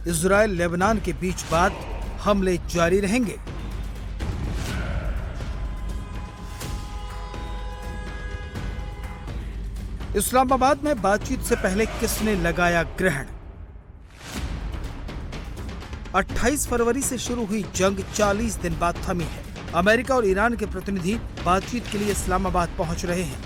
Israel Lebanon के बीच बात, हमले जारी रहेंगे। इस्लामाबाद में बातचीत से पहले किसने लगाया ग्रहण? 28 फरवरी से शुरू हुई जंग 40 दिन बाद थमी है। अमेरिका और ईरान के प्रतिनिधि बातचीत के लिए इस्लामाबाद पहुंच रहे हैं।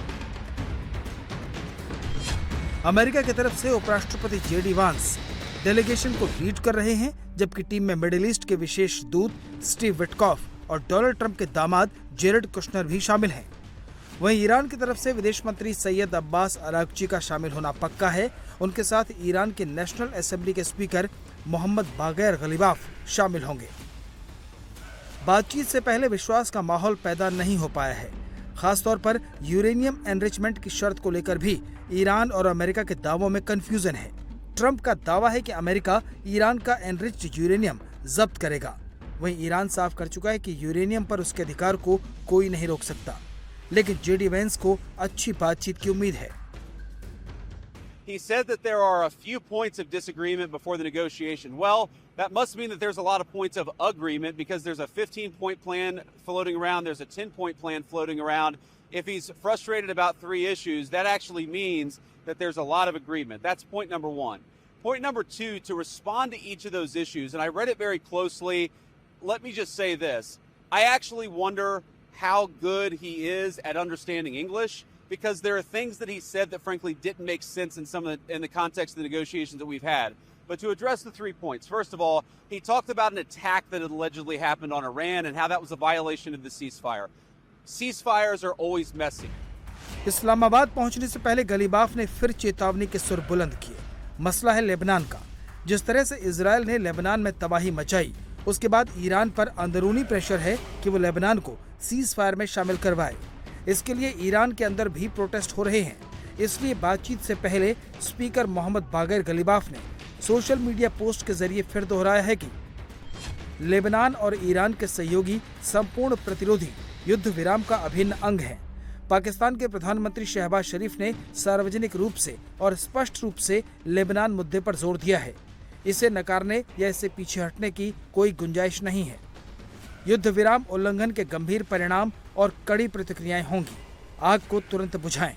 अमेरिका की तरफ से उपराष्ट्रपति जेडी वांस डेलीगेशन को लीड कर रहे हैं, जबकि टीम में मिडिल ईस्ट के विशेष दूत स्टीव विटकॉफ और डोनाल्ड ट्रंप के दामाद जेरेड कुशनर भी शामिल हैं। वहीं ईरान की तरफ से विदेश मंत्री सैयद अब्बास अरागची का शामिल होना पक्का है। उनके साथ ईरान के नेशनल असेंबली के स्पीकर मोहम्मद बागैर गलीबाफ शामिल होंगे। बातचीत से पहले विश्वास का माहौल पैदा नहीं हो पाया है। खासतौर पर यूरेनियम एनरिचमेंट की शर्त को लेकर भी ईरान और अमेरिका के दावों में कंफ्यूजन है। ट्रंप का दावा है कि अमेरिका ईरान का एनरिच्ड यूरेनियम जब्त करेगा। वहीं ईरान साफ कर चुका है कि यूरेनियम पर उसके अधिकार को कोई नहीं रोक सकता, लेकिन जेडी वेंस को अच्छी बातचीत की उम्मीद है। He said that there are a few points of disagreement before the negotiation. Well, that must mean that there's a lot of points of agreement, because there's a 15-point plan floating around, there's a 10-point plan floating around. If he's frustrated about 3 issues, that actually means that there's a lot of agreement. That's point number 1. Point number 2, to respond to each of those issues, and I read it very closely, let me just say this. I actually wonder how good he is at understanding English, because there are things that he said that frankly didn't make sense in the context of the negotiations that we've had. But to address the 3 points, first of all, he talked about an attack that had allegedly happened on Iran and how that was a violation of the ceasefire. Ceasefires are always messy. Islamabad पहुंचने से पहले गलीबाफ ने फिर चेतावनी के सुर बुलंद किए। मसला है लेबनान का। जिस तरह से इजराइल ने लेबनान में तबाही मचाई, उसके बाद ईरान पर अंदरूनी प्रेशर है कि वो लेबनान को सीज फायर में शामिल करवाए। इसके लिए ईरान के अंदर भी प्रोटेस्ट हो रहे हैं। इसलिए बातचीत से पहले स्पीकर मोहम्मद बागैर गलीबाफ ने सोशल मीडिया पोस्ट के जरिए फिर दोहराया है कि लेबनान और ईरान के सहयोगी संपूर्ण प्रतिरोधी युद्ध विराम का अभिन्न अंग हैं। पाकिस्तान के प्रधानमंत्री शहबाज शरीफ ने सार्वजनिक रूप से और स्पष्ट रूप से लेबनान मुद्दे पर जोर दिया है। इसे नकारने या इससे पीछे हटने की कोई गुंजाइश नहीं है। युद्ध विराम उल्लंघन के गंभीर परिणाम और कड़ी प्रतिक्रियाएं होंगी। आग को तुरंत बुझाएं।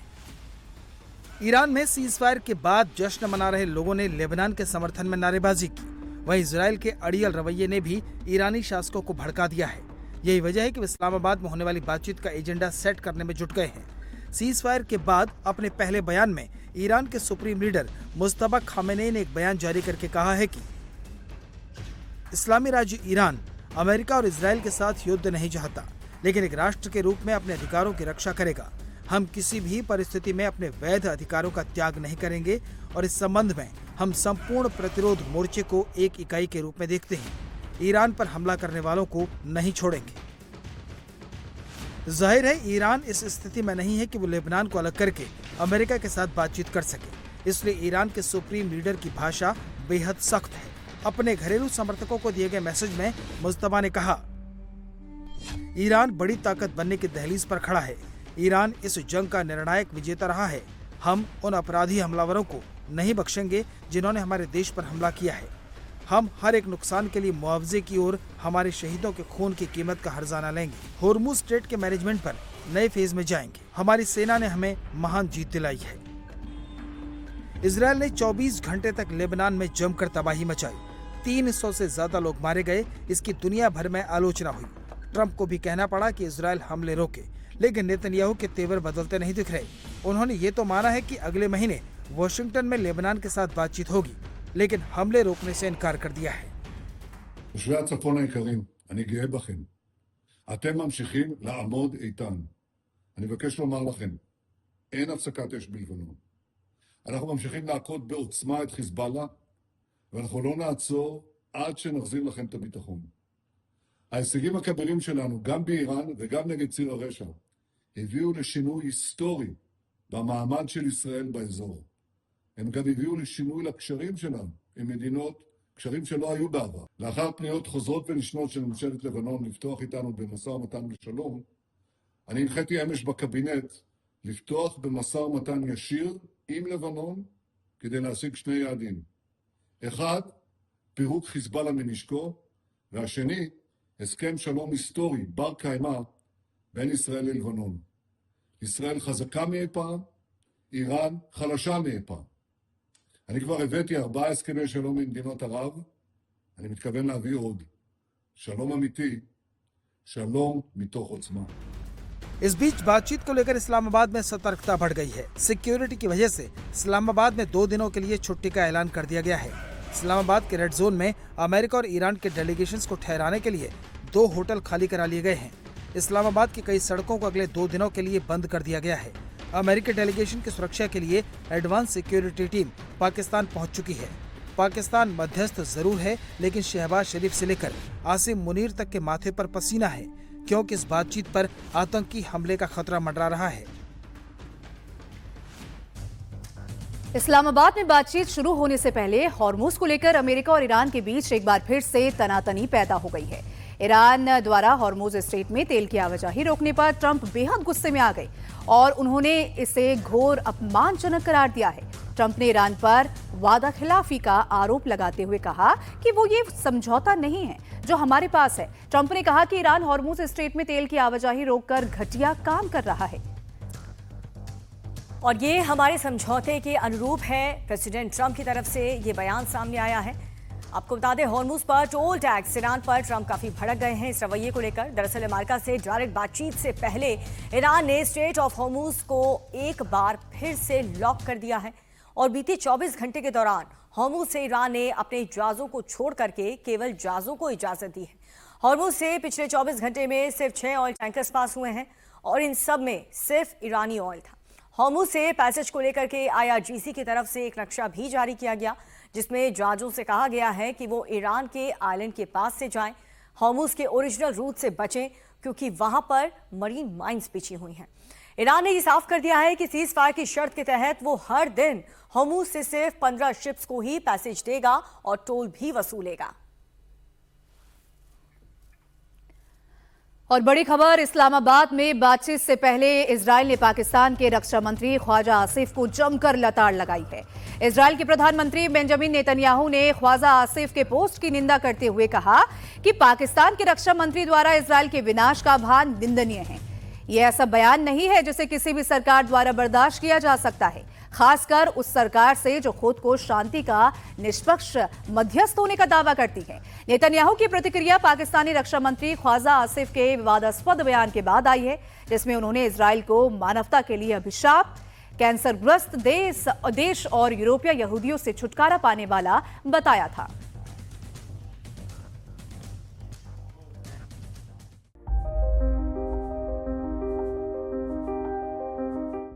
ईरान में सीज फायर के बाद जश्न मना रहे लोगों ने लेबनान के समर्थन में नारेबाजी की। वहीं इजराइल के अड़ियल रवैये ने भी ईरानी शासकों को भड़का दिया है। यही वजह है कि वे इस्लामाबाद में होने वाली बातचीत का एजेंडा सेट करने में जुट गए हैं। सीज फायर के बाद अपने पहले बयान में ईरान के सुप्रीम लीडर मुस्तफा खामेनेई ने एक बयान जारी करके कहा है कि इस्लामी राज्य ईरान अमेरिका और इजराइल के साथ युद्ध नहीं चाहता, लेकिन एक राष्ट्र के रूप में अपने अधिकारों की रक्षा करेगा। हम किसी भी परिस्थिति में अपने वैध अधिकारों का त्याग नहीं करेंगे और इस संबंध में हम संपूर्ण प्रतिरोध मोर्चे को एक इकाई के रूप में देखते हैं। ईरान पर हमला करने वालों को नहीं छोड़ेंगे। जाहिर है ईरान इस स्थिति में नहीं है कि वो लेबनान को अलग करके अमेरिका के साथ बातचीत कर सके। इसलिए ईरान के सुप्रीम लीडर की भाषा बेहद सख्त है। अपने घरेलू समर्थकों को दिए गए मैसेज में मुस्तफा ने कहा, ईरान बड़ी ताकत बनने की दहलीज पर खड़ा है। ईरान इस जंग का निर्णायक विजेता रहा है। हम उन अपराधी हमलावरों को नहीं बख्शेंगे जिन्होंने हमारे देश पर हमला किया है। हम हर एक नुकसान के लिए मुआवजे की ओर हमारे शहीदों के खून की कीमत का हर्जाना लेंगे। होर्मुज स्ट्रेट के मैनेजमेंट पर नए फेज में जाएंगे। हमारी सेना ने हमें महान जीत दिलाई है। इजराइल ने 24 घंटे तक लेबनान में जमकर तबाही मचाई। 300 से ज्यादा लोग मारे गए। इसकी दुनिया भर में आलोचना हुई। ट्रंप को भी कहना पड़ा कि इजराइल हमले रोके, लेकिन नेतन्याहू के तेवर बदलते नहीं दिख रहे। उन्होंने ये तो माना है कि अगले महीने वॉशिंगटन में लेबनान के साथ बातचीत होगी, लेकिन हमले रोकने से इनकार कर दिया है। תושבי הצפון היקרים, אני גאה בכם. אתם ממשיכים לעמוד איתן. אני מבקש לומר לכם, אין הפסקת אש בלבנון. אנחנו ממשיכים להכות בעוצמה את חיזבאללה, ואנחנו לא נעצור עד שנחזיר לכם את הביטחון. ההישגים הכבירים שלנו, גם באיראן וגם נגד ציר הרשע, הביאו לשינוי היסטורי במעמד של ישראל באזור. הם גם הביאו לשינוי לקשרים שלנו עם מדינות, קשרים שלא היו בעבר. לאחר פניות חוזרות ונשנות של ממשלת לבנון לפתוח איתנו במשא ומתן לשלום, אני הנחיתי אמש בקבינט לפתוח במשא ומתן ישיר עם לבנון כדי להשיג 2 יעדים. 1, פירוק חיזבאללה מנשקו, והשני, הסכם שלום היסטורי, בר קיימא, בין ישראל ללבנון. ישראל חזקה מאי פעם, איראן חלשה מאי פעם. אני כבר הבאתי 4 הסכמי שלום עם מדינות ערב, אני מתכוון להביא עוד. שלום אמיתי, שלום מתוך עוצמה. इस बीच बातचीत को लेकर इस्लामाबाद में सतर्कता बढ़ गई है। सिक्योरिटी की वजह से इस्लामाबाद में 2 दिनों के लिए छुट्टी का ऐलान कर दिया गया है। इस्लामाबाद के रेड जोन में अमेरिका और ईरान के डेलीगेशंस को ठहराने के लिए 2 होटल खाली करा लिए गए हैं। इस्लामाबाद की कई सड़कों को अगले 2 दिनों के लिए बंद कर दिया गया है। अमेरिकी डेलीगेशन की सुरक्षा के लिए एडवांस सिक्योरिटी टीम पाकिस्तान पहुंच चुकी है। पाकिस्तान मध्यस्थ जरूर है, लेकिन शहबाज शरीफ से लेकर आसिम मुनीर तक के माथे पर पसीना है, क्योंकि इस बातचीत पर आतंकी हमले का खतरा मंडरा रहा है। इस्लामाबाद में बातचीत शुरू होने से पहले हॉर्मुज को लेकर अमेरिका और ईरान के बीच एक बार फिर से तनातनी पैदा हो गई है। ईरान द्वारा हॉर्मुज स्ट्रेट में तेल की आवाजाही रोकने पर ट्रंप बेहद गुस्से में आ गए और उन्होंने इसे घोर अपमानजनक करार दिया है। ट्रंप ने ईरान पर वादा खिलाफी का आरोप लगाते हुए कहा कि वो ये समझौता नहीं है जो हमारे पास है। ट्रंप ने कहा कि ईरान हॉर्मुज स्ट्रेट में तेल की आवाजाही रोककर घटिया काम कर रहा है और ये हमारे समझौते के अनुरूप है। प्रेसिडेंट ट्रंप की तरफ से ये बयान सामने आया है। आपको बता दें, हॉर्मुज पर टोल टैक्स ईरान पर ट्रंप काफी भड़क गए हैं इस रवैये को लेकर। दरअसल अमेरिका से डायरेक्ट बातचीत से पहले ईरान ने स्ट्रेट ऑफ हॉर्मुज को एक बार फिर से लॉक कर दिया है और बीते 24 घंटे के दौरान हॉर्मुज से ईरान ने अपने जहाजों को छोड़ करके केवल जहाजों को इजाजत दी है। हॉर्मुज से पिछले 24 घंटे में सिर्फ 6 ऑयल टैंकर्स पास हुए हैं और इन सब में सिर्फ ईरानी ऑयल था। हॉर्मुज से पैसेज को लेकर के IRGC की तरफ से एक नक्शा भी जारी किया गया, जिसमें जहाजों से कहा गया है कि वो ईरान के आइलैंड के पास से जाएं, हॉर्मुज के ओरिजिनल रूट से बचें, क्योंकि वहां पर मरीन माइंस बिछी हुई हैं। ईरान ने ये साफ कर दिया है कि सीज फायर की शर्त के तहत वो हर दिन हॉर्मुज से सिर्फ 15 शिप्स को ही पैसेज देगा और टोल भी वसूलेगा। और बड़ी खबर, इस्लामाबाद में बातचीत से पहले इजराइल ने पाकिस्तान के रक्षा मंत्री ख्वाजा आसिफ को जमकर लताड़ लगाई है। इजराइल के प्रधानमंत्री बेंजामिन नेतन्याहू ने ख्वाजा आसिफ के पोस्ट की निंदा करते हुए कहा कि पाकिस्तान के रक्षा मंत्री द्वारा इजराइल के विनाश का आह्वान निंदनीय है। यह ऐसा बयान नहीं है जिसे किसी भी सरकार द्वारा बर्दाश्त किया जा सकता है, खासकर उस सरकार से जो खुद को शांति का निष्पक्ष मध्यस्थ होने का दावा करती है। नेतन्याहू की प्रतिक्रिया पाकिस्तानी रक्षा मंत्री ख्वाजा आसिफ के विवादास्पद बयान के बाद आई है, जिसमें उन्होंने इजराइल को मानवता के लिए अभिशाप, कैंसरग्रस्त देश और यूरोपीय यहूदियों से छुटकारा पाने वाला बताया था।